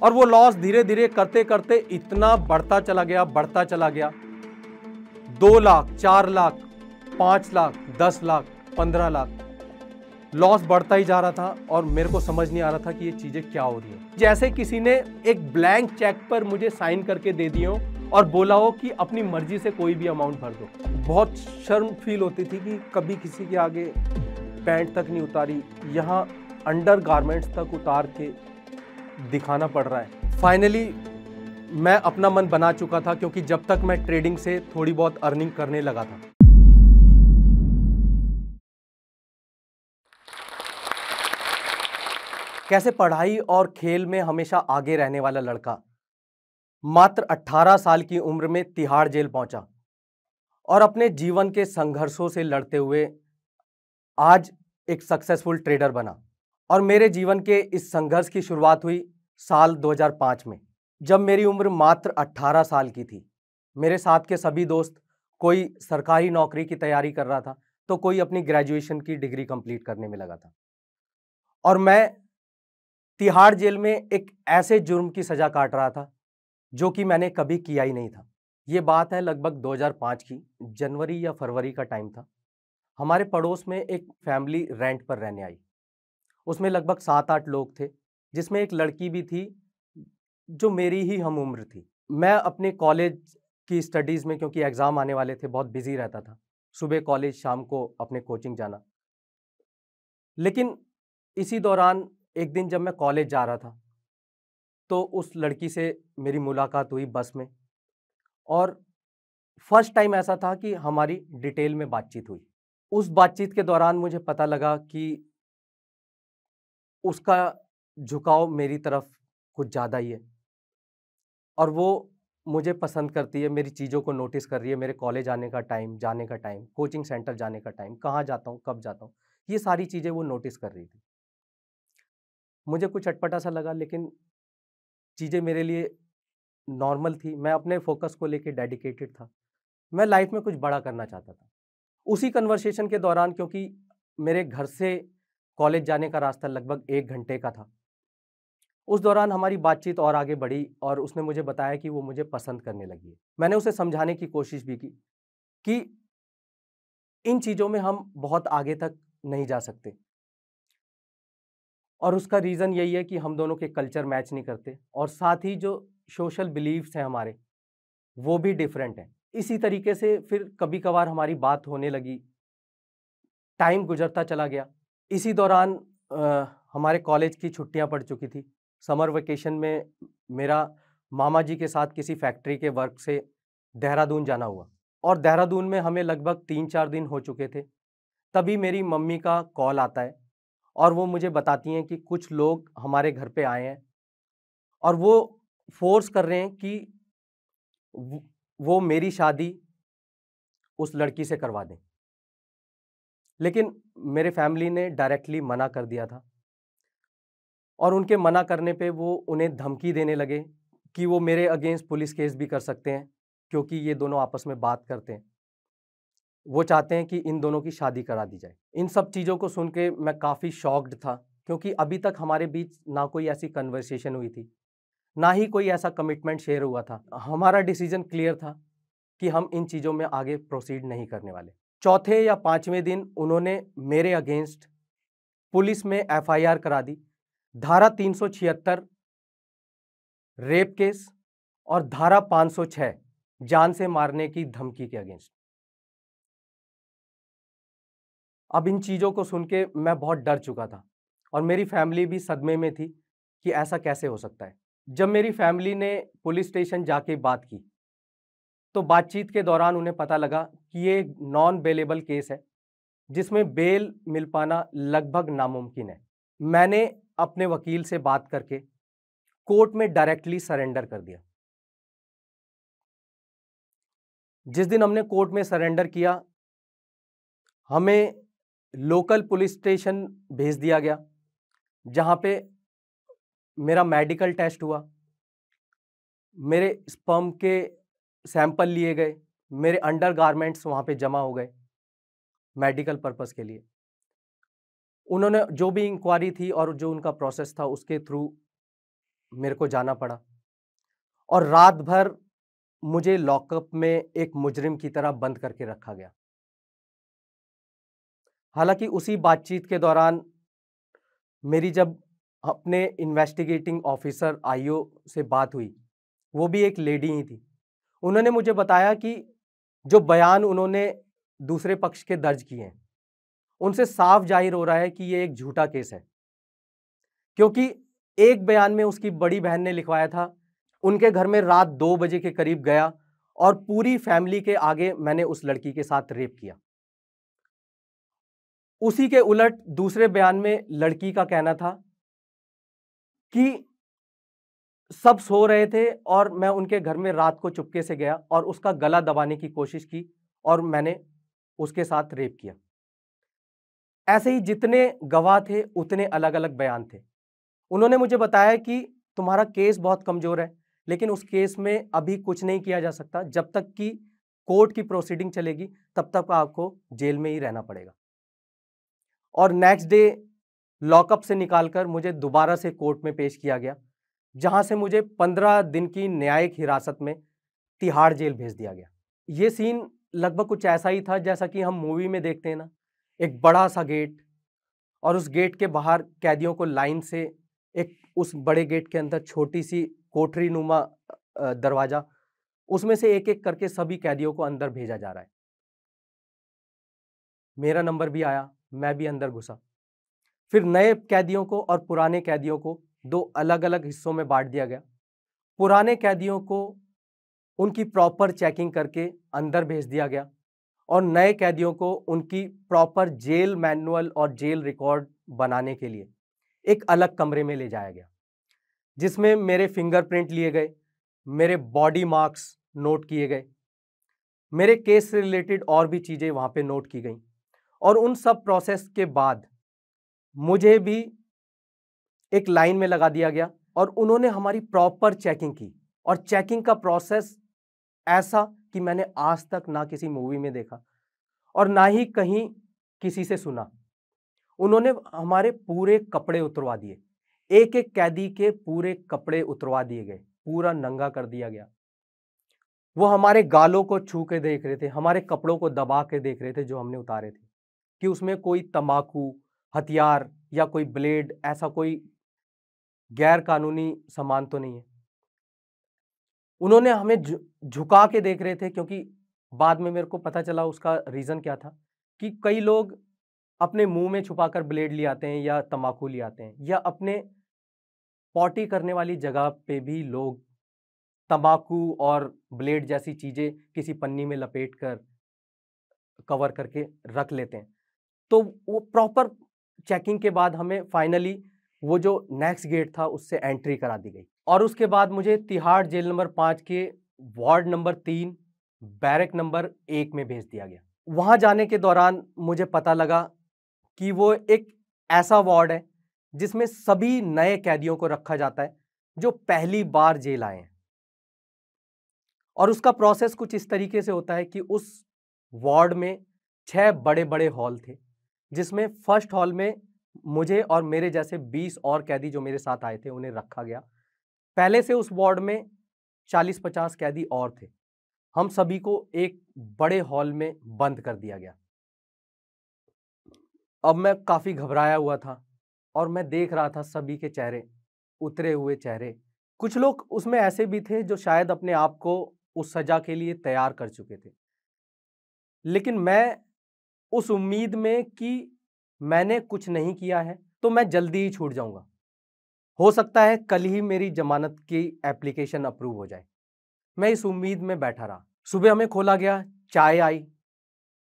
और वो लॉस धीरे धीरे करते करते इतना बढ़ता चला गया। 2 लाख, 4 लाख, 5 लाख, 10 लाख, 15 लाख लॉस बढ़ता ही जा रहा था और मेरे को समझ नहीं आ रहा था कि ये चीजें क्या हो रही है। जैसे किसी ने एक ब्लैंक चेक पर मुझे साइन करके दे दिए हो और बोला हो कि अपनी मर्जी से कोई भी अमाउंट भर दो। बहुत शर्म फील होती थी कि कभी किसी के आगे पैंट तक नहीं उतारी, यहाँ अंडर गारमेंट्स तक उतार के दिखाना पड़ रहा है। फाइनली मैं अपना मन बना चुका था, क्योंकि जब तक मैं ट्रेडिंग से थोड़ी बहुत अर्निंग करने लगा था। कैसे पढ़ाई और खेल में हमेशा आगे रहने वाला लड़का मात्र 18 साल की उम्र में तिहाड़ जेल पहुंचा और अपने जीवन के संघर्षों से लड़ते हुए आज एक सक्सेसफुल ट्रेडर बना। और मेरे जीवन के इस संघर्ष की शुरुआत हुई साल 2005 में, जब मेरी उम्र मात्र 18 साल की थी। मेरे साथ के सभी दोस्त कोई सरकारी नौकरी की तैयारी कर रहा था, तो कोई अपनी ग्रेजुएशन की डिग्री कंप्लीट करने में लगा था, और मैं तिहाड़ जेल में एक ऐसे जुर्म की सजा काट रहा था जो कि मैंने कभी किया ही नहीं था। ये बात है लगभग 2005 की जनवरी या फरवरी का टाइम था। हमारे पड़ोस में एक फैमिली रेंट पर रहने आई। उसमें लगभग 7-8 लोग थे, जिसमें एक लड़की भी थी जो मेरी ही हम उम्र थी। मैं अपने कॉलेज की स्टडीज़ में, क्योंकि एग्ज़ाम आने वाले थे, बहुत बिजी रहता था। सुबह कॉलेज, शाम को अपने कोचिंग जाना। लेकिन इसी दौरान एक दिन जब मैं कॉलेज जा रहा था, तो उस लड़की से मेरी मुलाकात हुई बस में, और फर्स्ट टाइम ऐसा था कि हमारी डिटेल में बातचीत हुई। उस बातचीत के दौरान मुझे पता लगा कि उसका झुकाव मेरी तरफ कुछ ज़्यादा ही है, और वो मुझे पसंद करती है, मेरी चीज़ों को नोटिस कर रही है। मेरे कॉलेज आने का टाइम, जाने का टाइम, कोचिंग सेंटर जाने का टाइम, कहाँ जाता हूँ, कब जाता हूँ, ये सारी चीज़ें वो नोटिस कर रही थी। मुझे कुछ अटपटा सा लगा, लेकिन चीज़ें मेरे लिए नॉर्मल थी। मैं अपने फोकस को लेके डेडिकेटेड था। मैं लाइफ में कुछ बड़ा करना चाहता था। उसी कन्वर्सेशन के दौरान, क्योंकि मेरे घर से कॉलेज जाने का रास्ता लगभग 1 घंटे का था, उस दौरान हमारी बातचीत और आगे बढ़ी और उसने मुझे बताया कि वो मुझे पसंद करने लगी है। मैंने उसे समझाने की कोशिश भी की कि इन चीज़ों में हम बहुत आगे तक नहीं जा सकते, और उसका रीज़न यही है कि हम दोनों के कल्चर मैच नहीं करते, और साथ ही जो सोशल बिलीव्स हैं हमारे, वो भी डिफरेंट हैं। इसी तरीके से फिर कभी कभार हमारी बात होने लगी, टाइम गुजरता चला गया। इसी दौरान हमारे कॉलेज की छुट्टियां पड़ चुकी थी। समर वेकेशन में मेरा मामा जी के साथ किसी फैक्ट्री के वर्क से देहरादून जाना हुआ, और देहरादून में हमें लगभग 3-4 दिन हो चुके थे। तभी मेरी मम्मी का कॉल आता है और वो मुझे बताती हैं कि कुछ लोग हमारे घर पे आए हैं और वो फोर्स कर रहे हैं कि वो मेरी शादी उस लड़की से करवा दें। लेकिन मेरे फैमिली ने डायरेक्टली मना कर दिया था, और उनके मना करने पे वो उन्हें धमकी देने लगे कि वो मेरे अगेंस्ट पुलिस केस भी कर सकते हैं, क्योंकि ये दोनों आपस में बात करते हैं। वो चाहते हैं कि इन दोनों की शादी करा दी जाए। इन सब चीज़ों को सुन के मैं काफ़ी शॉक्ड था, क्योंकि अभी तक हमारे बीच ना कोई ऐसी कन्वर्सेशन हुई थी, ना ही कोई ऐसा कमिटमेंट शेयर हुआ था। हमारा डिसीजन क्लियर था कि हम इन चीज़ों में आगे प्रोसीड नहीं करने वाले। चौथे या 5वें दिन उन्होंने मेरे अगेंस्ट पुलिस में एफआईआर करा दी, धारा 376 रेप केस और धारा 506 जान से मारने की धमकी के अगेंस्ट। अब इन चीज़ों को सुन के मैं बहुत डर चुका था, और मेरी फैमिली भी सदमे में थी कि ऐसा कैसे हो सकता है। जब मेरी फैमिली ने पुलिस स्टेशन जाके बात की, तो बातचीत के दौरान उन्हें पता लगा कि ये नॉन बेलेबल केस है, जिसमें बेल मिल पाना लगभग नामुमकिन है। मैंने अपने वकील से बात करके कोर्ट में डायरेक्टली सरेंडर कर दिया। जिस दिन हमने कोर्ट में सरेंडर किया, हमें लोकल पुलिस स्टेशन भेज दिया गया, जहां पे मेरा मेडिकल टेस्ट हुआ, मेरे स्पर्म के सैंपल लिए गए, मेरे अंडरगारमेंट्स वहां पे जमा हो गए मेडिकल पर्पस के लिए। उन्होंने जो भी इंक्वायरी थी और जो उनका प्रोसेस था, उसके थ्रू मेरे को जाना पड़ा और रात भर मुझे लॉकअप में एक मुजरिम की तरह बंद करके रखा गया। हालांकि उसी बातचीत के दौरान मेरी जब अपने इन्वेस्टिगेटिंग ऑफिसर आईओ से बात हुई, वो भी एक लेडी ही थी। उन्होंने मुझे बताया कि जो बयान उन्होंने दूसरे पक्ष के दर्ज किए हैं, उनसे साफ जाहिर हो रहा है कि ये एक झूठा केस है, क्योंकि एक बयान में उसकी बड़ी बहन ने लिखवाया था, उनके घर में रात 2 बजे के करीब गया और पूरी फैमिली के आगे मैंने उस लड़की के साथ रेप किया। उसी के उलट दूसरे बयान में लड़की का कहना था कि सब सो रहे थे और मैं उनके घर में रात को चुपके से गया और उसका गला दबाने की कोशिश की और मैंने उसके साथ रेप किया। ऐसे ही जितने गवाह थे उतने अलग अलग बयान थे। उन्होंने मुझे बताया कि तुम्हारा केस बहुत कमजोर है, लेकिन उस केस में अभी कुछ नहीं किया जा सकता। जब तक कि कोर्ट की प्रोसीडिंग चलेगी तब तक आपको जेल में ही रहना पड़ेगा। और नेक्स्ट डे लॉकअप से निकालकर मुझे दोबारा से कोर्ट में पेश किया गया, जहां से मुझे 15 दिन की न्यायिक हिरासत में तिहाड़ जेल भेज दिया गया। ये सीन लगभग कुछ ऐसा ही था जैसा कि हम मूवी में देखते हैं ना, एक बड़ा सा गेट और उस गेट के बाहर कैदियों को लाइन से एक उस बड़े गेट के अंदर छोटी सी कोठरी नुमा दरवाजा, उसमें से एक एक करके सभी कैदियों को अंदर भेजा जा रहा है। मेरा नंबर भी आया, मैं भी अंदर घुसा। फिर नए कैदियों को और पुराने कैदियों को दो अलग अलग हिस्सों में बांट दिया गया। पुराने कैदियों को उनकी प्रॉपर चेकिंग करके अंदर भेज दिया गया और नए कैदियों को उनकी प्रॉपर जेल मैनुअल और जेल रिकॉर्ड बनाने के लिए एक अलग कमरे में ले जाया गया, जिसमें मेरे फिंगरप्रिंट लिए गए, मेरे बॉडी मार्क्स नोट किए गए, मेरे केस से रिलेटेड और भी चीज़ें वहाँ पे नोट की गई। और उन सब प्रोसेस के बाद मुझे भी एक लाइन में लगा दिया गया और उन्होंने हमारी प्रॉपर चेकिंग की। और चेकिंग का प्रोसेस ऐसा कि मैंने आज तक ना किसी मूवी में देखा और ना ही कहीं किसी से सुना। उन्होंने हमारे पूरे कपड़े उतरवा दिए, एक एक कैदी के पूरे कपड़े उतरवा दिए गए, पूरा नंगा कर दिया गया। वो हमारे गालों को छू के देख रहे थे, हमारे कपड़ों को दबा के देख रहे थे जो हमने उतारे थे, कि उसमें कोई तंबाकू, हथियार या कोई ब्लेड, ऐसा कोई गैर कानूनी सामान तो नहीं है। उन्होंने हमें झुका के देख रहे थे, क्योंकि बाद में मेरे को पता चला उसका रीज़न क्या था कि कई लोग अपने मुंह में छुपाकर ब्लेड ले आते हैं या तंबाकू ले आते हैं, या अपने पॉटी करने वाली जगह पे भी लोग तंबाकू और ब्लेड जैसी चीज़ें किसी पन्नी में लपेट कर कवर करके रख लेते हैं। तो वो प्रॉपर चेकिंग के बाद हमें फाइनली वो जो नेक्स्ट गेट था उससे एंट्री करा दी गई और उसके बाद मुझे तिहाड़ जेल नंबर 5 के वार्ड नंबर 3 बैरक नंबर 1 में भेज दिया गया। वहां जाने के दौरान मुझे पता लगा कि वो एक ऐसा वार्ड है जिसमें सभी नए कैदियों को रखा जाता है जो पहली बार जेल आए हैं। और उसका प्रोसेस कुछ इस तरीके से होता है कि उस वार्ड में 6 बड़े बड़े हॉल थे, जिसमें फर्स्ट हॉल में मुझे और मेरे जैसे 20 और कैदी जो मेरे साथ आए थे उन्हें रखा गया। पहले से उस वार्ड में 40-50 कैदी और थे। हम सभी को एक बड़े हॉल में बंद कर दिया गया। अब मैं काफ़ी घबराया हुआ था और मैं देख रहा था सभी के चेहरे, उतरे हुए चेहरे। कुछ लोग उसमें ऐसे भी थे जो शायद अपने आप को उस सज़ा के लिए तैयार कर चुके थे। लेकिन मैं उस उम्मीद में कि मैंने कुछ नहीं किया है तो मैं जल्दी ही छूट जाऊंगा, हो सकता है कल ही मेरी जमानत की एप्लीकेशन अप्रूव हो जाए। मैं इस उम्मीद में बैठा रहा। सुबह हमें खोला गया, चाय आई,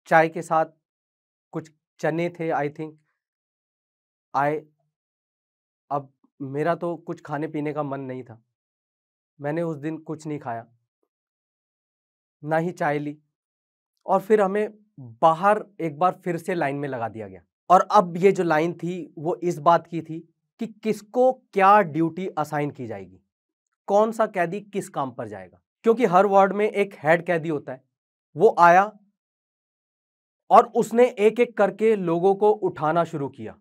चाय के साथ कुछ चने थे आई थिंक आए। अब मेरा तो कुछ खाने पीने का मन नहीं था, मैंने उस दिन कुछ नहीं खाया, ना ही चाय ली। और फिर हमें बाहर एक बार फिर से लाइन में लगा दिया गया। और अब ये जो लाइन थी वो इस बात की थी कि किसको क्या ड्यूटी असाइन की जाएगी, कौन सा कैदी किस काम पर जाएगा। क्योंकि हर वार्ड में एक हेड कैदी होता है। वो आया और उसने एक एक करके लोगों को उठाना शुरू किया,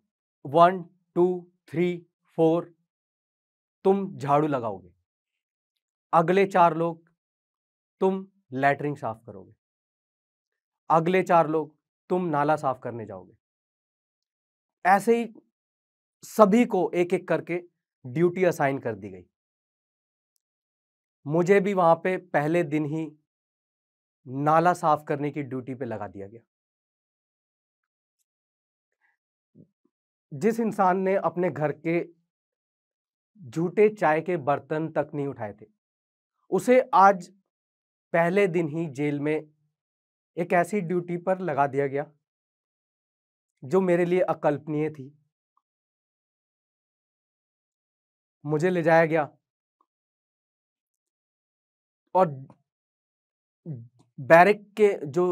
1 2 3 4। तुम झाड़ू लगाओगे, अगले 4 लोग तुम लैट्रिन साफ करोगे, अगले 4 लोग तुम नाला साफ करने जाओगे। ऐसे ही सभी को एक एक करके ड्यूटी असाइन कर दी गई। मुझे भी वहां पे पहले दिन ही नाला साफ करने की ड्यूटी पे लगा दिया गया। जिस इंसान ने अपने घर के झूठे चाय के बर्तन तक नहीं उठाए थे, उसे आज पहले दिन ही जेल में एक ऐसी ड्यूटी पर लगा दिया गया जो मेरे लिए अकल्पनीय थी। मुझे ले जाया गया और बैरक के जो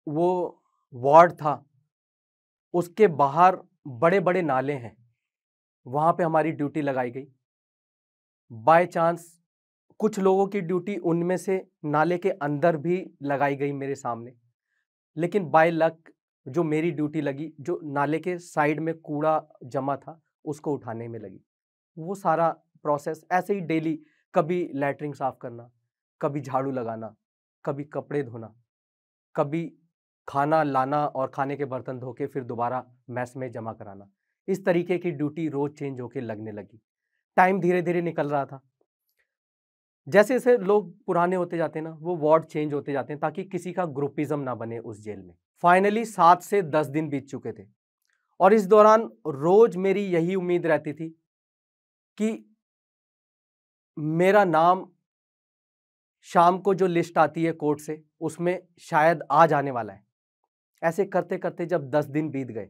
वो वार्ड था, उसके बाहर बड़े बड़े नाले हैं, वहां पे हमारी ड्यूटी लगाई गई। बाय चांस कुछ लोगों की ड्यूटी उनमें से नाले के अंदर भी लगाई गई मेरे सामने, लेकिन बाय लक जो मेरी ड्यूटी लगी, जो नाले के साइड में कूड़ा जमा था उसको उठाने में लगी। वो सारा प्रोसेस ऐसे ही डेली, कभी लैट्रिन साफ करना, कभी झाड़ू लगाना, कभी कपड़े धोना, कभी खाना लाना और खाने के बर्तन धो के फिर दोबारा मैस में जमा कराना। इस तरीके की ड्यूटी रोज चेंज होके लगने लगी। टाइम धीरे धीरे निकल रहा था। जैसे जैसे लोग पुराने होते जाते हैं ना, वो वार्ड चेंज होते जाते हैं ताकि किसी का ग्रुपिज्म ना बने उस जेल में। फाइनली 7 से 10 दिन बीत चुके थे और इस दौरान रोज मेरी यही उम्मीद रहती थी कि मेरा नाम शाम को जो लिस्ट आती है कोर्ट से, उसमें शायद आ जाने वाला है। ऐसे करते करते जब 10 दिन बीत गए,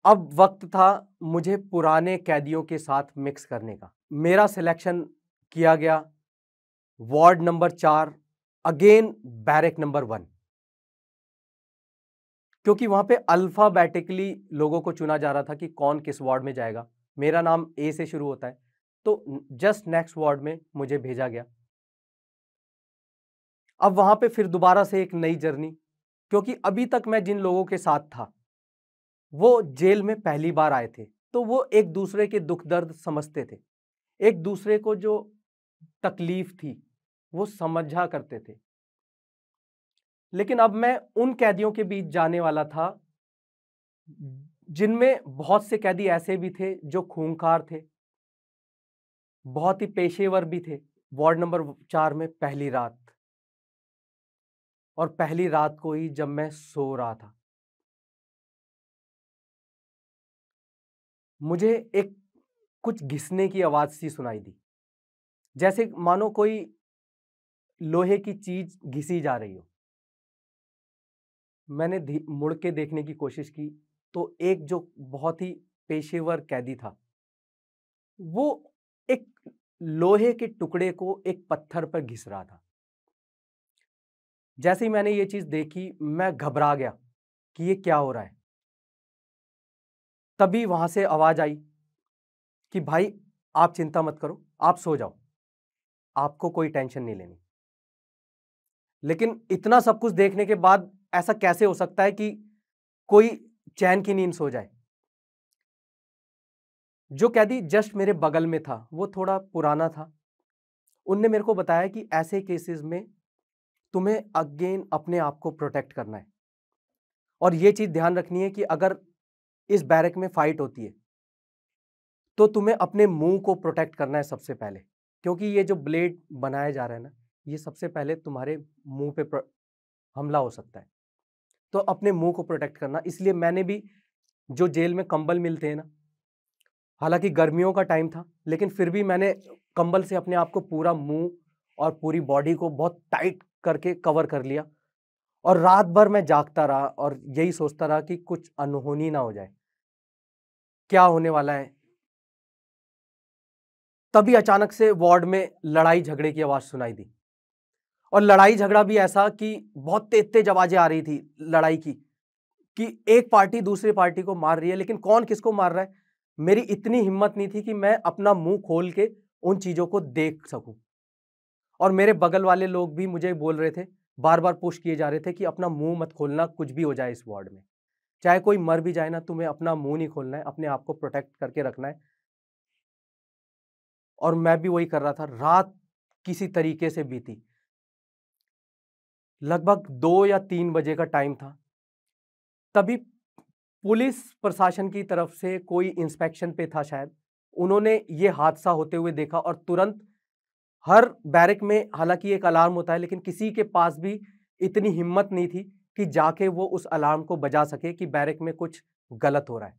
अब वक्त था मुझे पुराने कैदियों के साथ मिक्स करने का। मेरा सिलेक्शन किया गया ward number 4, again barrack number 1, क्योंकि वहां पे अल्फाबेटिकली लोगों को चुना जा रहा था कि कौन किस वार्ड में जाएगा। मेरा नाम ए से शुरू होता है, तो जस्ट नेक्स्ट वार्ड में मुझे भेजा गया। अब वहां पे फिर दोबारा से एक नई जर्नी, क्योंकि अभी तक मैं जिन लोगों के साथ था वो जेल में पहली बार आए थे, तो वो एक दूसरे के दुख दर्द समझते थे, एक दूसरे को जो तकलीफ थी वो समझा करते थे। लेकिन अब मैं उन कैदियों के बीच जाने वाला था जिनमें बहुत से कैदी ऐसे भी थे जो खूंखार थे, बहुत ही पेशेवर भी थे। वार्ड नंबर 4 में पहली रात, और पहली रात को ही जब मैं सो रहा था, मुझे एक कुछ घिसने की आवाज सी सुनाई दी, जैसे मानो कोई लोहे की चीज घिसी जा रही हो। मैंने मुड़ के देखने की कोशिश की तो एक जो बहुत ही पेशेवर कैदी था, वो एक लोहे के टुकड़े को एक पत्थर पर घिस रहा था। जैसे ही मैंने ये चीज देखी, मैं घबरा गया कि ये क्या हो रहा है। तभी वहां से आवाज आई कि भाई आप चिंता मत करो, आप सो जाओ, आपको कोई टेंशन नहीं लेनी। लेकिन इतना सब कुछ देखने के बाद ऐसा कैसे हो सकता है कि कोई चैन की नींद सो जाए। जो कैदी जस्ट मेरे बगल में था वो थोड़ा पुराना था। उनने मेरे को बताया कि ऐसे केसेस में तुम्हें अगेन अपने आप को प्रोटेक्ट करना है, और ये चीज ध्यान रखनी है कि अगर इस बैरक में फाइट होती है तो तुम्हें अपने मुंह को प्रोटेक्ट करना है सबसे पहले, क्योंकि ये जो ब्लेड बनाया जा रहा है ना, ये सबसे पहले तुम्हारे मुंह पे हमला हो सकता है। तो अपने मुंह को प्रोटेक्ट करना। इसलिए मैंने भी, जो जेल में कंबल मिलते हैं ना, हालांकि गर्मियों का टाइम था लेकिन फिर भी मैंने कंबल से अपने आप को पूरा मुंह और पूरी बॉडी को बहुत टाइट करके कवर कर लिया, और रात भर मैं जागता रहा और यही सोचता रहा कि कुछ अनहोनी ना हो जाए, क्या होने वाला है। तभी अचानक से वार्ड में लड़ाई झगड़े की आवाज सुनाई दी, और लड़ाई झगड़ा भी ऐसा कि बहुत तेज तेज आवाजें आ रही थी लड़ाई की, कि एक पार्टी दूसरी पार्टी को मार रही है, लेकिन कौन किसको मार रहा है मेरी इतनी हिम्मत नहीं थी कि मैं अपना मुंह खोल के उन चीजों को देख सकूं। और मेरे बगल वाले लोग भी मुझे बोल रहे थे, बार बार पुश किए जा रहे थे कि अपना मुंह मत खोलना, कुछ भी हो जाए इस वार्ड में, चाहे कोई मर भी जाए ना, तुम्हें अपना मुंह नहीं खोलना है, अपने आप को प्रोटेक्ट करके रखना है। और मैं भी वही कर रहा था। रात किसी तरीके से बीती, लगभग 2 या 3 बजे का टाइम था। तभी पुलिस प्रशासन की तरफ से कोई इंस्पेक्शन पे था शायद, उन्होंने ये हादसा होते हुए देखा और तुरंत हर बैरक में हालांकि एक अलार्म होता है, लेकिन किसी के पास भी इतनी हिम्मत नहीं थी कि जाके वो उस अलार्म को बजा सके कि बैरक में कुछ गलत हो रहा है।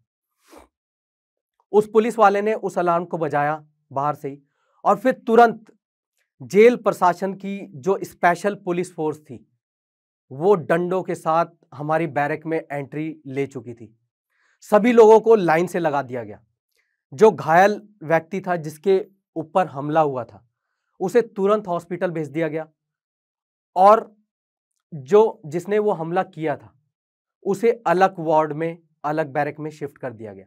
उस पुलिस वाले ने उस अलार्म को बजाया बाहर से ही, और फिर तुरंत जेल प्रशासन की जो स्पेशल पुलिस फोर्स थी वो डंडों के साथ हमारी बैरक में एंट्री ले चुकी थी। सभी लोगों को लाइन से लगा दिया गया। जो घायल व्यक्ति था जिसके ऊपर हमला हुआ था उसे तुरंत हॉस्पिटल भेज दिया गया, और जो जिसने वो हमला किया था उसे अलग वार्ड में, अलग बैरक में शिफ्ट कर दिया गया।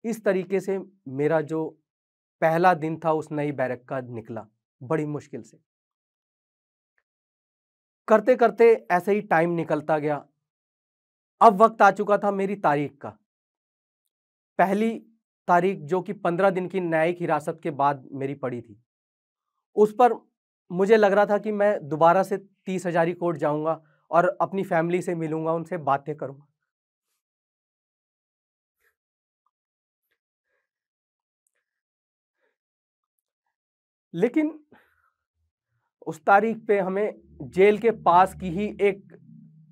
इस तरीके से मेरा जो पहला दिन था उस नई बैरक का निकला, बड़ी मुश्किल से। करते करते ऐसे ही टाइम निकलता गया। अब वक्त आ चुका था मेरी तारीख का। पहली तारीख जो कि 15 दिन की न्यायिक हिरासत के बाद मेरी पड़ी थी, उस पर मुझे लग रहा था कि मैं दोबारा से 30 हजारी कोर्ट जाऊंगा और अपनी फैमिली से मिलूंगा, उनसे बातें करूंगा। लेकिन उस तारीख पे हमें जेल के पास की ही एक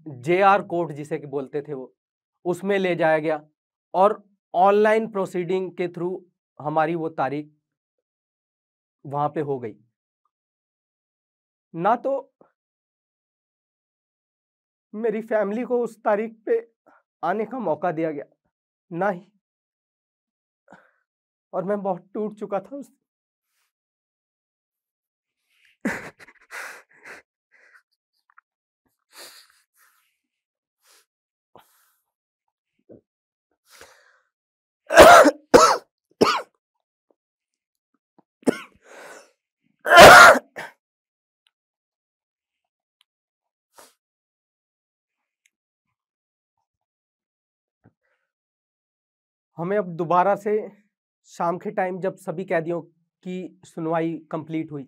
जेआर कोर्ट जिसे कि बोलते थे वो, उसमें ले जाया गया और ऑनलाइन प्रोसीडिंग के थ्रू हमारी वो तारीख वहां पे हो गई। ना तो मेरी फैमिली को उस तारीख पे आने का मौका दिया गया, ना ही, और मैं बहुत टूट चुका था उस हमें अब दोबारा से शाम के टाइम जब सभी कैदियों की सुनवाई कंप्लीट हुई,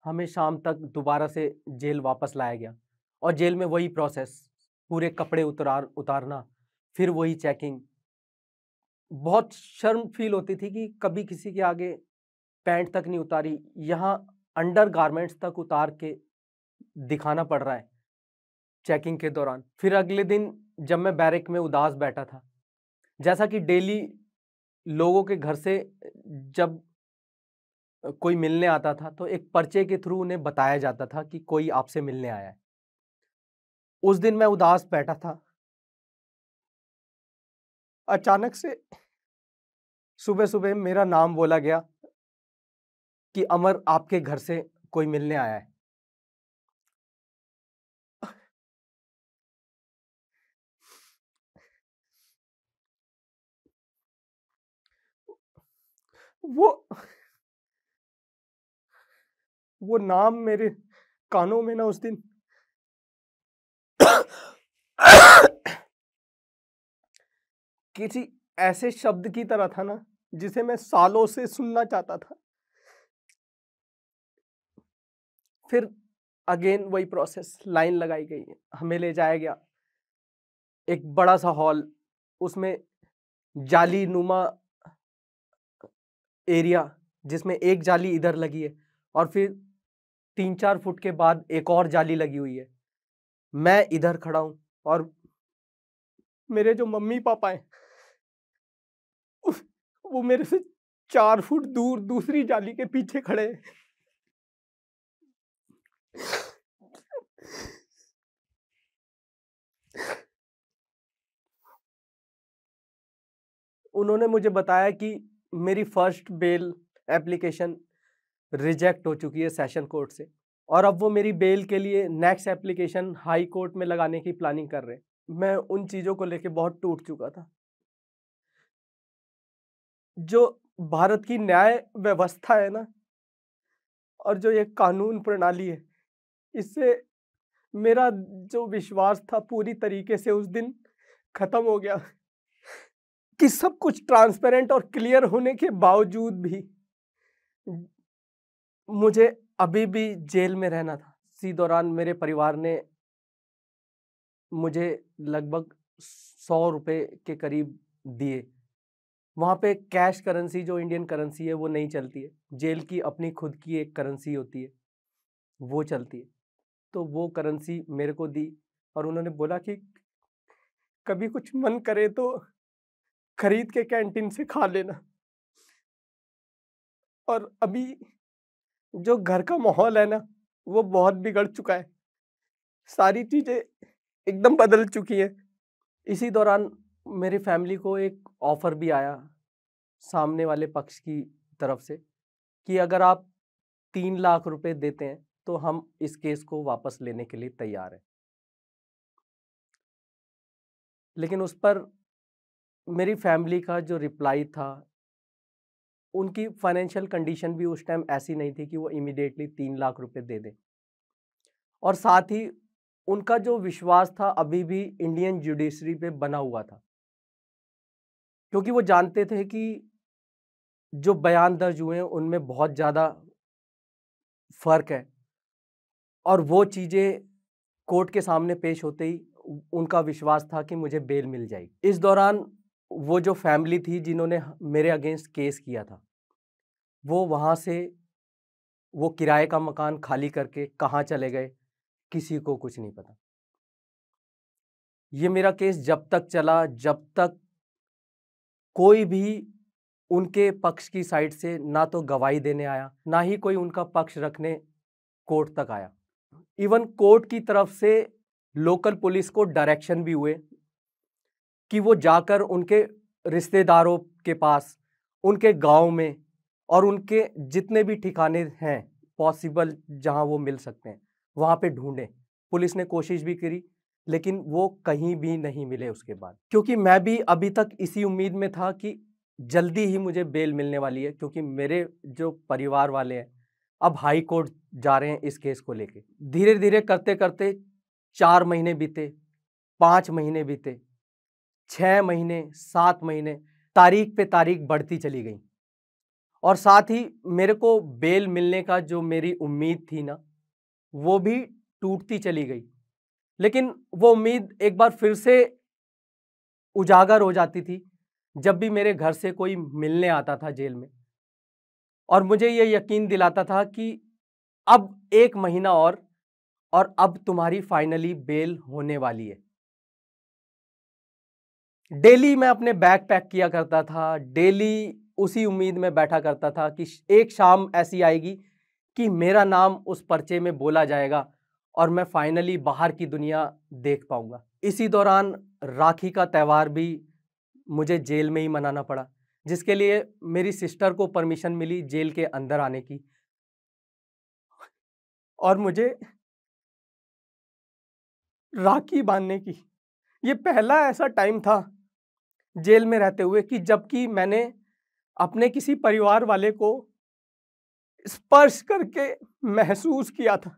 हमें शाम तक दोबारा से जेल वापस लाया गया और जेल में वही प्रोसेस, पूरे कपड़े उतारना, फिर वही चेकिंग। बहुत शर्म फील होती थी कि कभी किसी के आगे पैंट तक नहीं उतारी, यहाँ अंडर गारमेंट्स तक उतार के दिखाना पड़ रहा है चेकिंग के दौरान। फिर अगले दिन जब मैं बैरक में उदास बैठा था, जैसा कि डेली लोगों के घर से जब कोई मिलने आता था तो एक पर्चे के थ्रू उन्हें बताया जाता था कि कोई आपसे मिलने आया है। उस दिन मैं उदास बैठा था, अचानक से सुबह सुबह मेरा नाम बोला गया कि अमर, आपके घर से कोई मिलने आया है। वो वो नाम मेरे कानों में ना उस दिन किसी ऐसे शब्द की तरह था ना जिसे मैं सालों से सुनना चाहता था। फिर अगेन वही प्रोसेस, लाइन लगाई गई, हमें ले जाया गया एक बड़ा सा हॉल, उसमें जाली नुमा एरिया जिसमें एक जाली इधर लगी है और फिर 3-4 फुट के बाद एक और जाली लगी हुई है। मैं इधर खड़ा हूं और मेरे जो मम्मी पापा हैं वो मेरे से 4 फुट दूर दूसरी जाली के पीछे खड़े हैं। उन्होंने मुझे बताया कि मेरी फर्स्ट बेल एप्लीकेशन रिजेक्ट हो चुकी है सेशन कोर्ट से, और अब वो मेरी बेल के लिए नेक्स्ट एप्लीकेशन हाई कोर्ट में लगाने की प्लानिंग कर रहे हैं। मैं उन चीज़ों को लेके बहुत टूट चुका था। जो भारत की न्याय व्यवस्था है ना, और जो ये कानून प्रणाली है, इससे मेरा जो विश्वास था पूरी तरीके से उस दिन खत्म हो गया कि सब कुछ ट्रांसपेरेंट और क्लियर होने के बावजूद भी मुझे अभी भी जेल में रहना था। इसी दौरान मेरे परिवार ने मुझे लगभग 100 रुपए के करीब दिए। वहाँ पे कैश करेंसी जो इंडियन करेंसी है वो नहीं चलती है। जेल की अपनी खुद की एक करेंसी होती है, वो चलती है। तो वो करेंसी मेरे को दी और उन्होंने बोला कि कभी कुछ मन करे तो खरीद के कैंटीन से खा लेना। और अभी जो घर का माहौल है ना, वो बहुत बिगड़ चुका है। सारी चीज़ें एकदम बदल चुकी हैं। इसी दौरान मेरी फैमिली को एक ऑफ़र भी आया सामने वाले पक्ष की तरफ से कि अगर आप 3 लाख रुपए देते हैं तो हम इस केस को वापस लेने के लिए तैयार हैं। लेकिन उस पर मेरी फैमिली का जो रिप्लाई था, उनकी फाइनेंशियल कंडीशन भी उस टाइम ऐसी नहीं थी कि वो इमीडिएटली 3 लाख रुपए दे दें। और साथ ही उनका जो विश्वास था अभी भी इंडियन जुडिशरी पे बना हुआ था, क्योंकि वो जानते थे कि जो बयान दर्ज हुए हैं उनमें बहुत ज़्यादा फर्क है और वो चीज़ें कोर्ट के सामने पेश होते ही उनका विश्वास था कि मुझे बेल मिल जाएगी। इस दौरान वो जो फैमिली थी जिन्होंने मेरे अगेंस्ट केस किया था, वो वहाँ से वो किराए का मकान खाली करके कहाँ चले गए, किसी को कुछ नहीं पता। ये मेरा केस जब तक चला, जब तक कोई भी उनके पक्ष की साइड से ना तो गवाही देने आया, ना ही कोई उनका पक्ष रखने कोर्ट तक आया। इवन कोर्ट की तरफ से लोकल पुलिस को डायरेक्शन भी हुए कि वो जाकर उनके रिश्तेदारों के पास, उनके गांव में और उनके जितने भी ठिकाने हैं पॉसिबल जहां वो मिल सकते हैं, वहां पे ढूंढें। पुलिस ने कोशिश भी करी लेकिन वो कहीं भी नहीं मिले उसके बाद। क्योंकि मैं भी अभी तक इसी उम्मीद में था कि जल्दी ही मुझे बेल मिलने वाली है, क्योंकि मेरे जो परिवार वाले हैं अब हाई कोर्ट जा रहे हैं इस केस को लेके। धीरे धीरे करते करते 4 महीने बीते, 5 महीने बीते, 6 महीने, 7 महीने, तारीख पे तारीख बढ़ती चली गई और साथ ही मेरे को बेल मिलने का जो मेरी उम्मीद थी ना, वो भी टूटती चली गई। लेकिन वो उम्मीद एक बार फिर से उजागर हो जाती थी जब भी मेरे घर से कोई मिलने आता था जेल में और मुझे ये यकीन दिलाता था कि अब 1 महीना और अब तुम्हारी फाइनली बेल होने वाली है। डेली मैं अपने बैग पैक किया करता था, डेली उसी उम्मीद में बैठा करता था कि एक शाम ऐसी आएगी कि मेरा नाम उस पर्चे में बोला जाएगा और मैं फाइनली बाहर की दुनिया देख पाऊंगा। इसी दौरान राखी का त्यौहार भी मुझे जेल में ही मनाना पड़ा, जिसके लिए मेरी सिस्टर को परमिशन मिली जेल के अंदर आने की और मुझे राखी बांधने की। ये पहला ऐसा टाइम था जेल में रहते हुए कि जबकि मैंने अपने किसी परिवार वाले को स्पर्श करके महसूस किया था।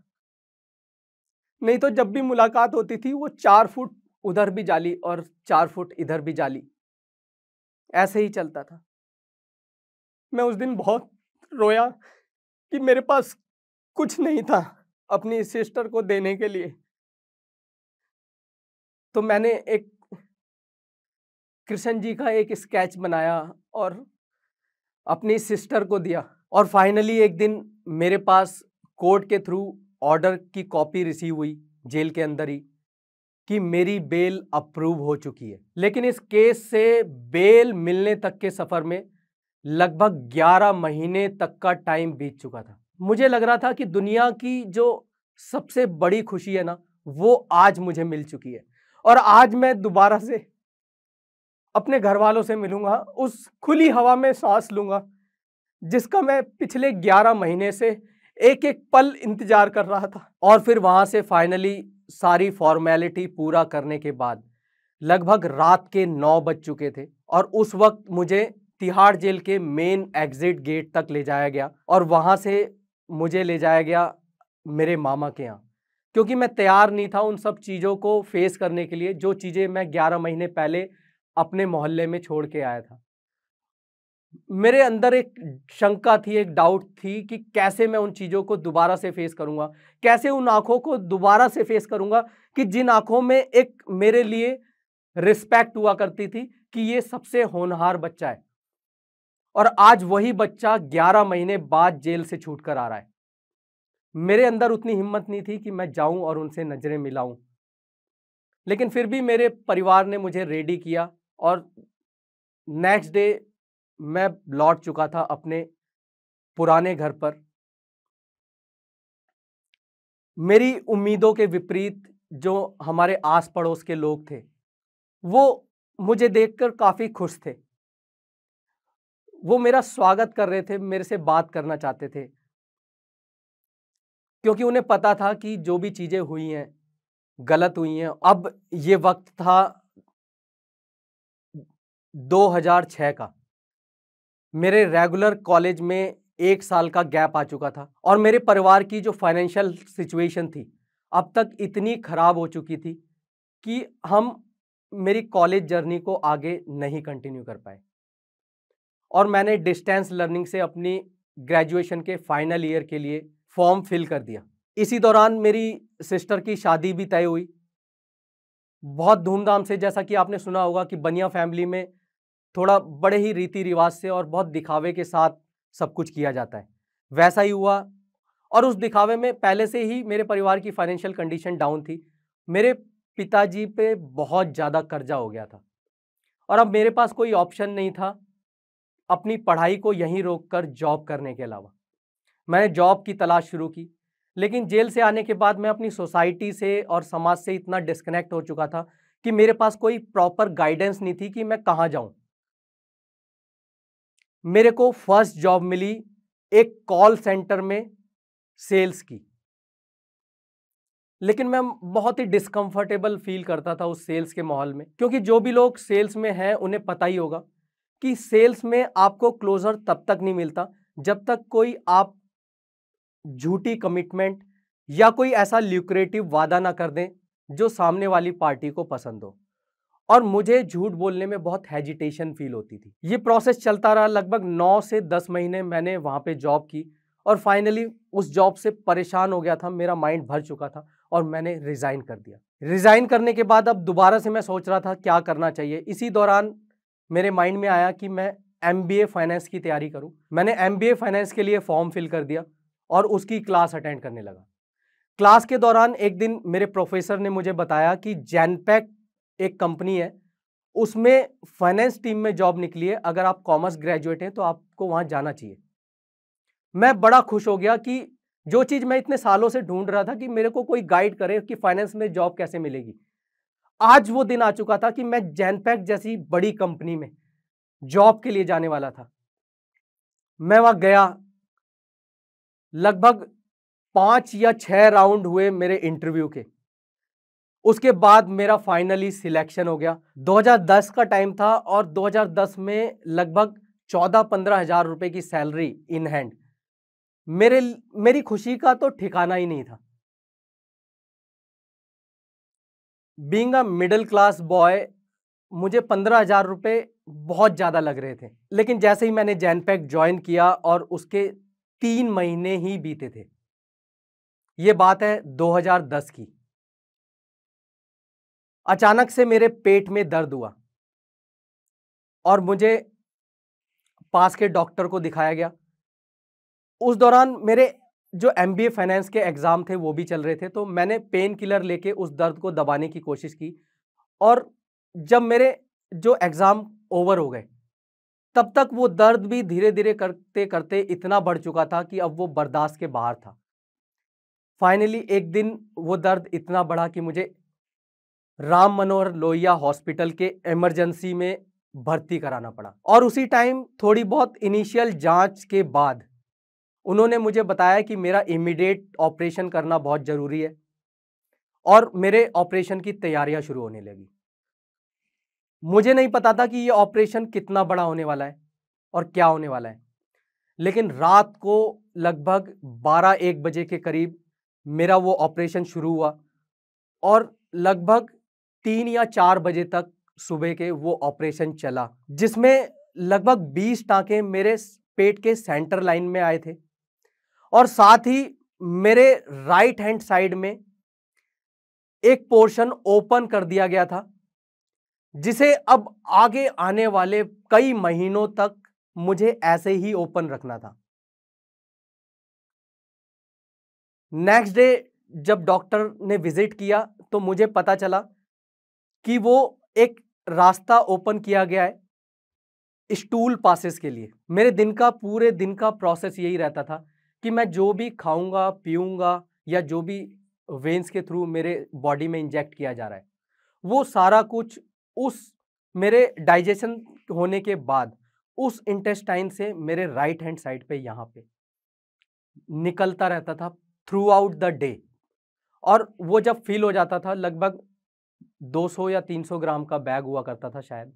नहीं तो जब भी मुलाकात होती थी वो 4 फुट उधर भी जाली और 4 फुट इधर भी जाली, ऐसे ही चलता था। मैं उस दिन बहुत रोया कि मेरे पास कुछ नहीं था अपनी सिस्टर को देने के लिए। तो मैंने एक कृष्ण जी का एक स्केच बनाया और अपनी सिस्टर को दिया और फाइनली एक दिन मेरे पास कोर्ट के थ्रू ऑर्डर की कॉपी रिसीव हुई जेल के अंदर ही कि मेरी बेल अप्रूव हो चुकी है। लेकिन इस केस से बेल मिलने तक के सफर में लगभग 11 महीने तक का टाइम बीत चुका था। मुझे लग रहा था कि दुनिया की जो सबसे बड़ी खुशी है ना, वो आज मुझे मिल चुकी है और आज मैं दोबारा से अपने घर वालों से मिलूंगा, उस खुली हवा में सांस लूंगा जिसका मैं पिछले 11 महीने से एक एक पल इंतजार कर रहा था। और फिर वहां से फाइनली सारी फॉर्मेलिटी पूरा करने के बाद लगभग रात के 9 बज चुके थे और उस वक्त मुझे तिहाड़ जेल के मेन एग्जिट गेट तक ले जाया गया और वहां से मुझे ले जाया गया मेरे मामा के यहाँ, क्योंकि मैं तैयार नहीं था उन सब चीज़ों को फेस करने के लिए जो चीज़ें मैं 11 महीने पहले अपने मोहल्ले में छोड़ के आया था। मेरे अंदर एक शंका थी, एक डाउट थी कि कैसे मैं उन चीज़ों को दोबारा से फेस करूँगा, कैसे उन आँखों को दोबारा से फेस करूँगा कि जिन आँखों में एक मेरे लिए रिस्पेक्ट हुआ करती थी कि ये सबसे होनहार बच्चा है, और आज वही बच्चा 11 महीने बाद जेल से छूट कर आ रहा है। मेरे अंदर उतनी हिम्मत नहीं थी कि मैं जाऊं और उनसे नजरें मिलाऊं, लेकिन फिर भी मेरे परिवार ने मुझे रेडी किया और नेक्स्ट डे मैं लौट चुका था अपने पुराने घर पर। मेरी उम्मीदों के विपरीत जो हमारे आस पड़ोस के लोग थे, वो मुझे देखकर काफी खुश थे। वो मेरा स्वागत कर रहे थे, मेरे से बात करना चाहते थे, क्योंकि उन्हें पता था कि जो भी चीजें हुई हैं गलत हुई हैं। अब ये वक्त था 2006 का। मेरे रेगुलर कॉलेज में 1 साल का गैप आ चुका था और मेरे परिवार की जो फाइनेंशियल सिचुएशन थी अब तक इतनी खराब हो चुकी थी कि हम मेरी कॉलेज जर्नी को आगे नहीं कंटिन्यू कर पाए, और मैंने डिस्टेंस लर्निंग से अपनी ग्रेजुएशन के फाइनल ईयर के लिए फॉर्म फिल कर दिया। इसी दौरान मेरी सिस्टर की शादी भी तय हुई, बहुत धूमधाम से। जैसा कि आपने सुना होगा कि बनिया फैमिली में थोड़ा बड़े ही रीति रिवाज से और बहुत दिखावे के साथ सब कुछ किया जाता है, वैसा ही हुआ। और उस दिखावे में पहले से ही मेरे परिवार की फाइनेंशियल कंडीशन डाउन थी। मेरे पिताजी पे बहुत ज़्यादा कर्जा हो गया था और अब मेरे पास कोई ऑप्शन नहीं था अपनी पढ़ाई को यहीं रोककर जॉब करने के अलावा। मैंने जॉब की तलाश शुरू की, लेकिन जेल से आने के बाद मैं अपनी सोसाइटी से और समाज से इतना डिस्कनेक्ट हो चुका था कि मेरे पास कोई प्रॉपर गाइडेंस नहीं थी कि मैं कहाँ जाऊं। मेरे को फर्स्ट जॉब मिली एक कॉल सेंटर में सेल्स की, लेकिन मैं बहुत ही डिस्कंफर्टेबल फील करता था उस सेल्स के माहौल में, क्योंकि जो भी लोग सेल्स में हैं उन्हें पता ही होगा कि सेल्स में आपको क्लोजर तब तक नहीं मिलता जब तक कोई आप झूठी कमिटमेंट या कोई ऐसा ल्यूक्रेटिव वादा ना कर दें जो सामने वाली पार्टी को पसंद हो। और मुझे झूठ बोलने में बहुत हेजिटेशन फील होती थी। ये प्रोसेस चलता रहा, लगभग 9 से 10 महीने मैंने वहाँ पे जॉब की और फाइनली उस जॉब से परेशान हो गया था, मेरा माइंड भर चुका था और मैंने रिज़ाइन कर दिया। रिज़ाइन करने के बाद अब दोबारा से मैं सोच रहा था क्या करना चाहिए। इसी दौरान मेरे माइंड में आया कि मैं MBA फाइनेंस की तैयारी करूं। मैंने MBA फाइनेंस के लिए फॉर्म फिल कर दिया और उसकी क्लास अटेंड करने लगा। क्लास के दौरान एक दिन मेरे प्रोफेसर ने मुझे बताया कि जैनपैक एक कंपनी है, उसमें फाइनेंस टीम में जॉब निकली है, अगर आप कॉमर्स ग्रेजुएट हैं तो आपको वहां जाना चाहिए। मैं बड़ा खुश हो गया कि जो चीज मैं इतने सालों से ढूंढ रहा था कि मेरे को कोई गाइड करे कि फाइनेंस में जॉब कैसे मिलेगी, आज वो दिन आ चुका था कि मैं जैनपैक जैसी बड़ी कंपनी में जॉब के लिए जाने वाला था। मैं वहां गया, लगभग 5 या 6 राउंड हुए मेरे इंटरव्यू के, उसके बाद मेरा फाइनली सिलेक्शन हो गया। 2010 का टाइम था और 2010 में लगभग 14-15 हज़ार रुपए की सैलरी इन हैंड। मेरी खुशी का तो ठिकाना ही नहीं था। Being a middle class boy, मुझे 15 हज़ार रुपए बहुत ज़्यादा लग रहे थे। लेकिन जैसे ही मैंने जैनपैक ज्वाइन किया और उसके 3 महीने ही बीते थे, ये बात है 2010 की, अचानक से मेरे पेट में दर्द हुआ और मुझे पास के डॉक्टर को दिखाया गया। उस दौरान मेरे जो MBA फाइनेंस के एग्जाम थे वो भी चल रहे थे, तो मैंने पेन किलर लेके उस दर्द को दबाने की कोशिश की। और जब मेरे जो एग्जाम ओवर हो गए, तब तक वो दर्द भी धीरे धीरे करते करते इतना बढ़ चुका था कि अब वो बर्दाश्त के बाहर था। फाइनली एक दिन वो दर्द इतना बढ़ा कि मुझे राम मनोहर लोहिया हॉस्पिटल के इमरजेंसी में भर्ती कराना पड़ा। और उसी टाइम थोड़ी बहुत इनिशियल जांच के बाद उन्होंने मुझे बताया कि मेरा इमीडिएट ऑपरेशन करना बहुत ज़रूरी है और मेरे ऑपरेशन की तैयारियां शुरू होने लगी। मुझे नहीं पता था कि ये ऑपरेशन कितना बड़ा होने वाला है और क्या होने वाला है, लेकिन रात को लगभग 12-1 बजे के करीब मेरा वो ऑपरेशन शुरू हुआ और लगभग 3 या 4 बजे तक सुबह के वो ऑपरेशन चला, जिसमें लगभग 20 टांके मेरे पेट के सेंटर लाइन में आए थे और साथ ही मेरे राइट हैंड साइड में एक पोर्शन ओपन कर दिया गया था, जिसे अब आगे आने वाले कई महीनों तक मुझे ऐसे ही ओपन रखना था। नेक्स्ट डे जब डॉक्टर ने विजिट किया तो मुझे पता चला कि वो एक रास्ता ओपन किया गया है स्टूल पासेस के लिए। मेरे पूरे दिन का प्रोसेस यही रहता था कि मैं जो भी खाऊंगा पीऊंगा या जो भी वेन्स के थ्रू मेरे बॉडी में इंजेक्ट किया जा रहा है, वो सारा कुछ उस मेरे डाइजेशन होने के बाद उस इंटेस्टाइन से मेरे राइट हैंड साइड पे यहाँ पे निकलता रहता था थ्रू आउट द डे। और वो जब फिल हो जाता था, लगभग 200 या 300 ग्राम का बैग हुआ करता था शायद,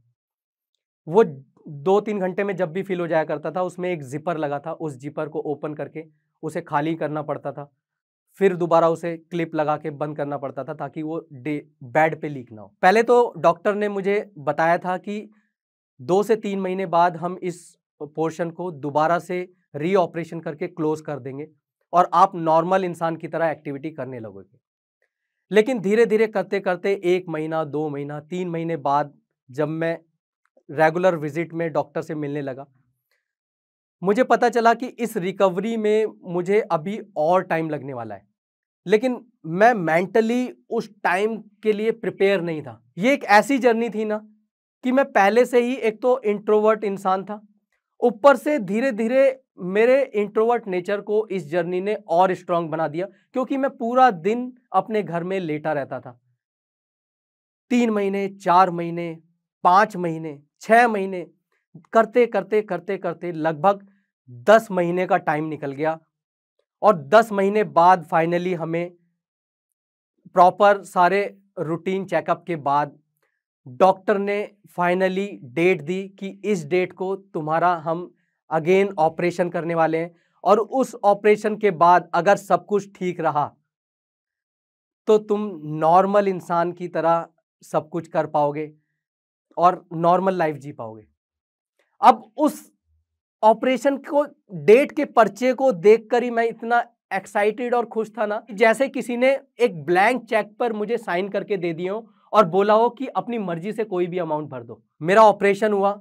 वो 2-3 घंटे में जब भी फिल हो जाया करता था, उसमें एक जिपर लगा था, उस जिपर को ओपन करके उसे खाली करना पड़ता था, फिर दोबारा उसे क्लिप लगा के बंद करना पड़ता था ताकि वो बेड पे लीक ना हो। पहले तो डॉक्टर ने मुझे बताया था कि 2 से 3 महीने बाद हम इस पोर्शन को दोबारा से रीऑपरेशन करके क्लोज कर देंगे और आप नॉर्मल इंसान की तरह एक्टिविटी करने लगोगे। लेकिन धीरे धीरे करते करते 1 महीना, 2 महीना, 3 महीने बाद जब मैं रेगुलर विजिट में डॉक्टर से मिलने लगा, मुझे पता चला कि इस रिकवरी में मुझे अभी और टाइम लगने वाला है। लेकिन मैं मेंटली उस टाइम के लिए प्रिपेयर नहीं था। ये एक ऐसी जर्नी थी ना कि मैं पहले से ही एक तो इंट्रोवर्ट इंसान था, ऊपर से धीरे धीरे मेरे इंट्रोवर्ट नेचर को इस जर्नी ने और स्ट्रांग बना दिया, क्योंकि मैं पूरा दिन अपने घर में लेटा रहता था। 3 महीने, 4 महीने, 5 महीने, 6 महीने करते करते करते करते लगभग 10 महीने का टाइम निकल गया और 10 महीने बाद फाइनली हमें प्रॉपर सारे रूटीन चेकअप के बाद डॉक्टर ने फाइनली डेट दी कि इस डेट को तुम्हारा हम अगेन ऑपरेशन करने वाले हैं और उस ऑपरेशन के बाद अगर सब कुछ ठीक रहा तो तुम नॉर्मल इंसान की तरह सब कुछ कर पाओगे और नॉर्मल लाइफ जी पाओगे। अब उस ऑपरेशन को डेट के पर्चे को देखकर ही मैं इतना एक्साइटेड और खुश था ना, जैसे किसी ने एक ब्लैंक चेक पर मुझे साइन करके दे दिए हो और बोला हो कि अपनी मर्जी से कोई भी अमाउंट भर दो। मेरा ऑपरेशन हुआ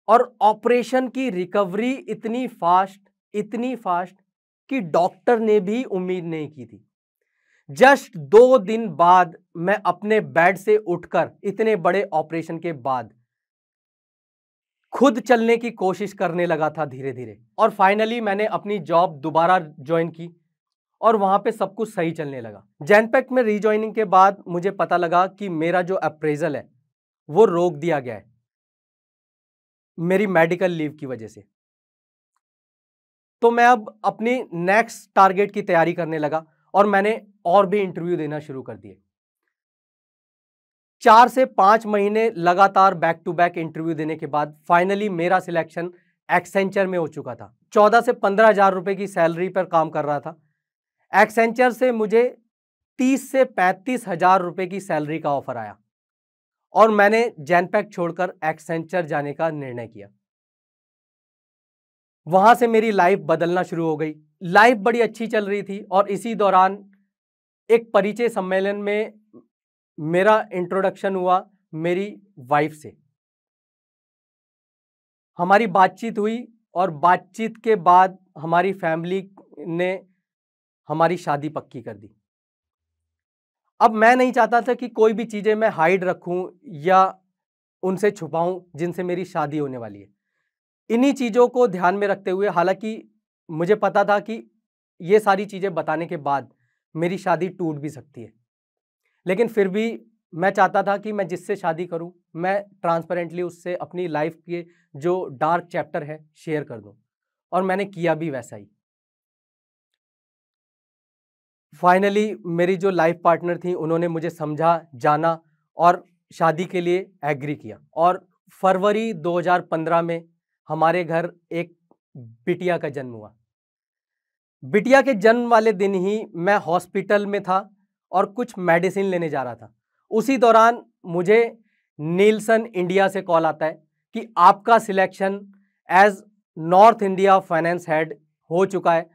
और ऑपरेशन की रिकवरी इतनी फास्ट कि डॉक्टर ने भी उम्मीद नहीं की थी। जस्ट 2 दिन बाद मैं अपने बेड से उठकर इतने बड़े ऑपरेशन के बाद खुद चलने की कोशिश करने लगा था धीरे धीरे, और फाइनली मैंने अपनी जॉब दोबारा ज्वाइन की और वहां पे सब कुछ सही चलने लगा। जैनपेक्ट में रीज्वाइनिंग के बाद मुझे पता लगा कि मेरा जो अप्रेजल है वो रोक दिया गया है मेरी मेडिकल लीव की वजह से। तो मैं अब अपनी नेक्स्ट टारगेट की तैयारी करने लगा और मैंने और भी इंटरव्यू देना शुरू कर दिए। 4 से 5 महीने लगातार बैक टू बैक इंटरव्यू देने के बाद फाइनली मेरा सिलेक्शन एक्सेंचर में हो चुका था। 14 से 15 हजार रुपए की सैलरी पर काम कर रहा था। एक्सेंचर से मुझे 30 से 35 हजार रुपए की सैलरी का ऑफर आया और मैंने जैनपेक्ट छोड़कर एक्सेंचर जाने का निर्णय किया। वहां से मेरी लाइफ बदलना शुरू हो गई। लाइफ बड़ी अच्छी चल रही थी और इसी दौरान एक परिचय सम्मेलन में मेरा इंट्रोडक्शन हुआ मेरी वाइफ से। हमारी बातचीत हुई और बातचीत के बाद हमारी फैमिली ने हमारी शादी पक्की कर दी। अब मैं नहीं चाहता था कि कोई भी चीजें मैं हाइड रखूं या उनसे छुपाऊं जिनसे मेरी शादी होने वाली है। इन्हीं चीजों को ध्यान में रखते हुए, हालांकि मुझे पता था कि ये सारी चीजें बताने के बाद मेरी शादी टूट भी सकती है, लेकिन फिर भी मैं चाहता था कि मैं जिससे शादी करूं मैं ट्रांसपेरेंटली उससे अपनी लाइफ के जो डार्क चैप्टर है शेयर कर दूं, और मैंने किया भी वैसा ही। फाइनली मेरी जो लाइफ पार्टनर थी उन्होंने मुझे समझा, जाना और शादी के लिए एग्री किया और फरवरी 2015 में हमारे घर एक बिटिया का जन्म हुआ। बिटिया के जन्म वाले दिन ही मैं हॉस्पिटल में था और कुछ मेडिसिन लेने जा रहा था। उसी दौरान मुझे नीलसन इंडिया से कॉल आता है कि आपका selection as north India finance head हो चुका है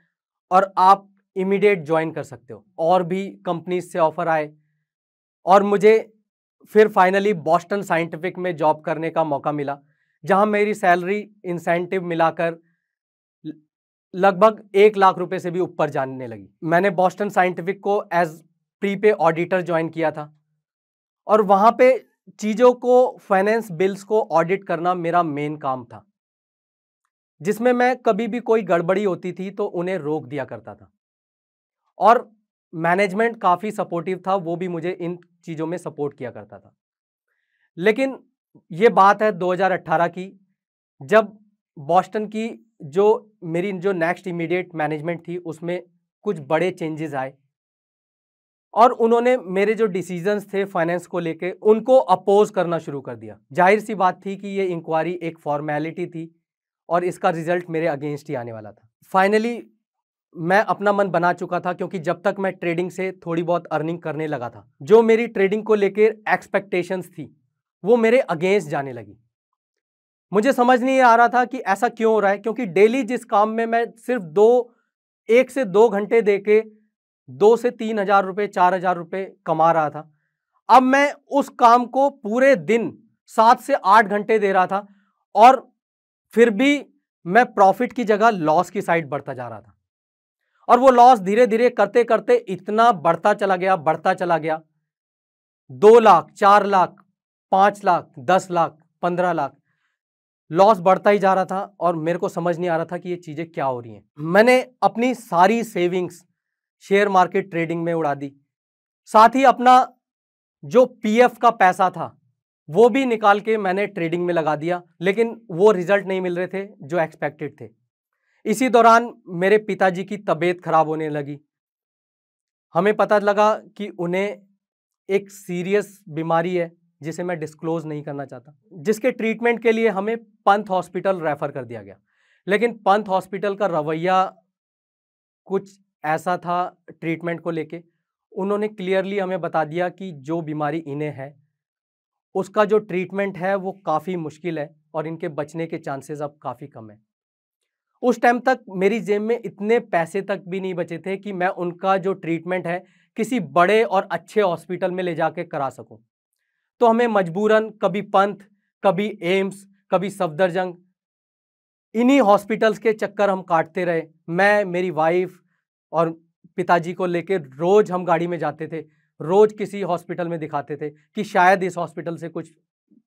और आप इमीडिएट ज्वाइन कर सकते हो। और भी कंपनीज से ऑफर आए और मुझे फिर फाइनली बॉस्टन साइंटिफिक में जॉब करने का मौका मिला, जहां मेरी सैलरी इंसेंटिव मिलाकर लगभग 1 लाख रुपए से भी ऊपर जाने लगी। मैंने बॉस्टन साइंटिफिक को एज प्रीपे ऑडिटर ज्वाइन किया था और वहां पे चीजों को, फाइनेंस बिल्स को ऑडिट करना मेरा मेन काम था, जिसमें मैं कभी भी कोई गड़बड़ी होती थी तो उन्हें रोक दिया करता था। और मैनेजमेंट काफी सपोर्टिव था, वो भी मुझे इन चीजों में सपोर्ट किया करता था। लेकिन ये बात है 2018 की, जब बॉस्टन की मेरी नेक्स्ट इमीडिएट मैनेजमेंट थी उसमें कुछ बड़े चेंजेस आए और उन्होंने मेरे जो डिसीजंस थे फाइनेंस को लेके उनको अपोज करना शुरू कर दिया। जाहिर सी बात थी कि ये इंक्वायरी एक फॉर्मेलिटी थी और इसका रिजल्ट मेरे अगेंस्ट ही आने वाला था। फाइनली मैं अपना मन बना चुका था, क्योंकि जब तक मैं ट्रेडिंग से थोड़ी बहुत अर्निंग करने लगा था, जो मेरी ट्रेडिंग को लेकर एक्सपेक्टेशंस थी वो मेरे अगेंस्ट जाने लगी। मुझे समझ नहीं आ रहा था कि ऐसा क्यों हो रहा है, क्योंकि डेली जिस काम में मैं सिर्फ 1 से 2 घंटे देके 2 से 3 हजार रुपये, 4 हजार रुपये कमा रहा था, अब मैं उस काम को पूरे दिन 7 से 8 घंटे दे रहा था और फिर भी मैं प्रॉफिट की जगह लॉस की साइड बढ़ता जा रहा था। और वो लॉस धीरे धीरे करते करते इतना बढ़ता चला गया 2 लाख, 4 लाख, 5 लाख, 10 लाख, 15 लाख लॉस बढ़ता ही जा रहा था और मेरे को समझ नहीं आ रहा था कि ये चीजें क्या हो रही हैं। मैंने अपनी सारी सेविंग्स शेयर मार्केट ट्रेडिंग में उड़ा दी, साथ ही अपना जो पीएफ का पैसा था वो भी निकाल के मैंने ट्रेडिंग में लगा दिया, लेकिन वो रिजल्ट नहीं मिल रहे थे जो एक्सपेक्टेड थे। इसी दौरान मेरे पिताजी की तबीयत खराब होने लगी। हमें पता लगा कि उन्हें एक सीरियस बीमारी है जिसे मैं डिस्क्लोज नहीं करना चाहता, जिसके ट्रीटमेंट के लिए हमें पंत हॉस्पिटल रेफर कर दिया गया। लेकिन पंत हॉस्पिटल का रवैया कुछ ऐसा था ट्रीटमेंट को लेके, उन्होंने क्लियरली हमें बता दिया कि जो बीमारी इन्हें है उसका जो ट्रीटमेंट है वो काफ़ी मुश्किल है और इनके बचने के चांसेस अब काफ़ी कम है। उस टाइम तक मेरी जेब में इतने पैसे तक भी नहीं बचे थे कि मैं उनका जो ट्रीटमेंट है किसी बड़े और अच्छे हॉस्पिटल में ले जाके करा सकूं। तो हमें मजबूरन कभी पंथ, कभी एम्स, कभी सफदरजंग, इन्हीं हॉस्पिटल्स के चक्कर हम काटते रहे। मैं, मेरी वाइफ और पिताजी को लेकर रोज हम गाड़ी में जाते थे, रोज किसी हॉस्पिटल में दिखाते थे कि शायद इस हॉस्पिटल से कुछ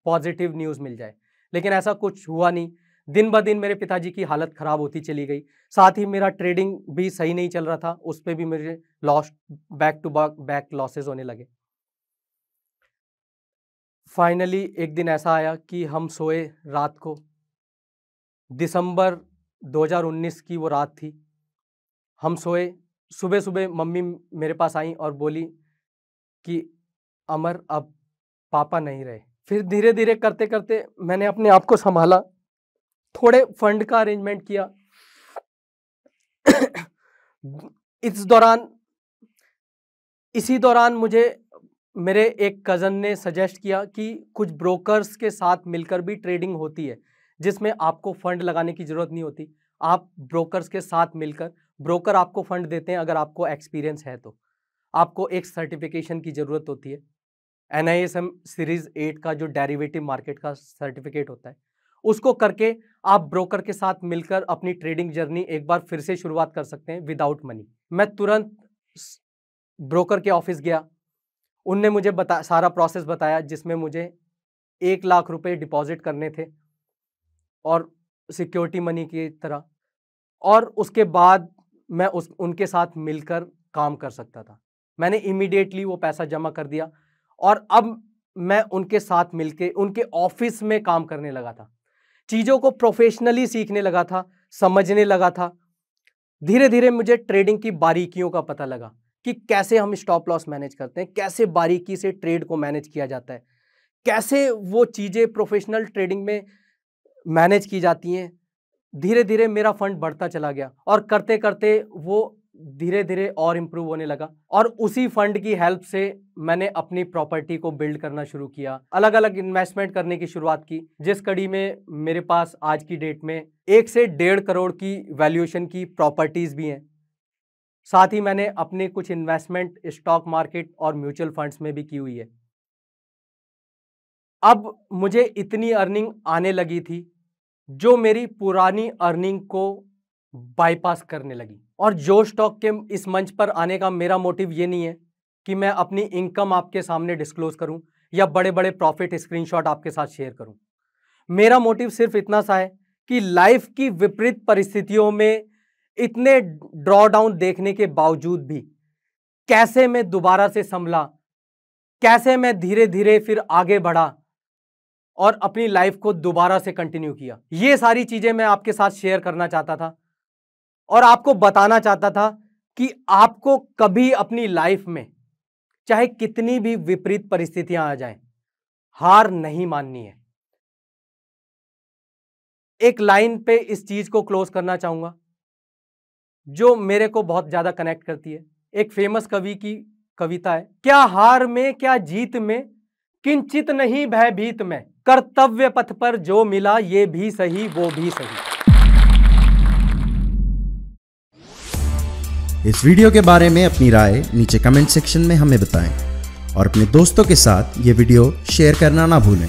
पॉजिटिव न्यूज़ मिल जाए, लेकिन ऐसा कुछ हुआ नहीं। दिन ब दिन मेरे पिताजी की हालत ख़राब होती चली गई, साथ ही मेरा ट्रेडिंग भी सही नहीं चल रहा था, उस पर भी मेरे loss, back to back losses होने लगे। फाइनली एक दिन ऐसा आया कि हम सोए रात को, दिसंबर 2019 की वो रात थी। हम सोए, सुबह सुबह मम्मी मेरे पास आई और बोली कि अमर अब पापा नहीं रहे। फिर धीरे धीरे करते करते मैंने अपने आप को संभाला, थोड़े फंड का अरेंजमेंट किया। इसी दौरान मुझे मेरे एक कज़न ने सजेस्ट किया कि कुछ ब्रोकर्स के साथ मिलकर भी ट्रेडिंग होती है, जिसमें आपको फंड लगाने की ज़रूरत नहीं होती। आप ब्रोकर्स के साथ मिलकर, ब्रोकर आपको फंड देते हैं अगर आपको एक्सपीरियंस है तो। आपको एक सर्टिफिकेशन की ज़रूरत होती है, NISM सीरीज़ 8 का जो डेरिवेटिव मार्केट का सर्टिफिकेट होता है, उसको करके आप ब्रोकर के साथ मिलकर अपनी ट्रेडिंग जर्नी एक बार फिर से शुरुआत कर सकते हैं विदाउट मनी। मैं तुरंत ब्रोकर के ऑफिस गया, उनने मुझे सारा प्रोसेस बताया, जिसमें मुझे 1 लाख रुपए डिपॉजिट करने थे और सिक्योरिटी मनी की तरह, और उसके बाद मैं उनके साथ मिलकर काम कर सकता था। मैंने इमीडिएटली वो पैसा जमा कर दिया और अब मैं उनके साथ मिलके उनके ऑफिस में काम करने लगा था, चीज़ों को प्रोफेशनली सीखने लगा था, समझने लगा था। धीरे धीरे मुझे ट्रेडिंग की बारीकियों का पता लगा कि कैसे हम स्टॉप लॉस मैनेज करते हैं, कैसे बारीकी से ट्रेड को मैनेज किया जाता है, कैसे वो चीज़ें प्रोफेशनल ट्रेडिंग में मैनेज की जाती हैं। धीरे धीरे मेरा फंड बढ़ता चला गया और करते करते वो धीरे धीरे और इम्प्रूव होने लगा और उसी फंड की हेल्प से मैंने अपनी प्रॉपर्टी को बिल्ड करना शुरू किया, अलग अलग इन्वेस्टमेंट करने की शुरुआत की, जिस कड़ी में मेरे पास आज की डेट में 1 से 1.5 करोड़ की वैल्यूएशन की प्रॉपर्टीज भी हैं। साथ ही मैंने अपने कुछ इन्वेस्टमेंट स्टॉक मार्केट और म्यूचुअल फंड्स में भी की हुई है। अब मुझे इतनी अर्निंग आने लगी थी जो मेरी पुरानी अर्निंग को बाईपास करने लगी। और जो स्टॉक के इस मंच पर आने का मेरा मोटिव ये नहीं है कि मैं अपनी इनकम आपके सामने डिस्क्लोज करूं या बड़े बड़े प्रॉफिट स्क्रीनशॉट आपके साथ शेयर करूं। मेरा मोटिव सिर्फ इतना सा है कि लाइफ की विपरीत परिस्थितियों में इतने ड्रॉ डाउन देखने के बावजूद भी कैसे मैं दोबारा से संभला, कैसे मैं धीरे धीरे फिर आगे बढ़ा और अपनी लाइफ को दोबारा से कंटिन्यू किया। ये सारी चीजें मैं आपके साथ शेयर करना चाहता था और आपको बताना चाहता था कि आपको कभी अपनी लाइफ में चाहे कितनी भी विपरीत परिस्थितियां आ जाएं, हार नहीं माननी है। एक लाइन पे इस चीज को क्लोज करना चाहूंगा जो मेरे को बहुत ज्यादा कनेक्ट करती है। एक फेमस कवि की कविता है, क्या हार में क्या जीत में किंचित नहीं भयभीत में, कर्तव्य पथ पर जो मिला ये भी सही वो भी सही। इस वीडियो के बारे में अपनी राय नीचे कमेंट सेक्शन में हमें बताएं और अपने दोस्तों के साथ ये वीडियो शेयर करना ना भूलें।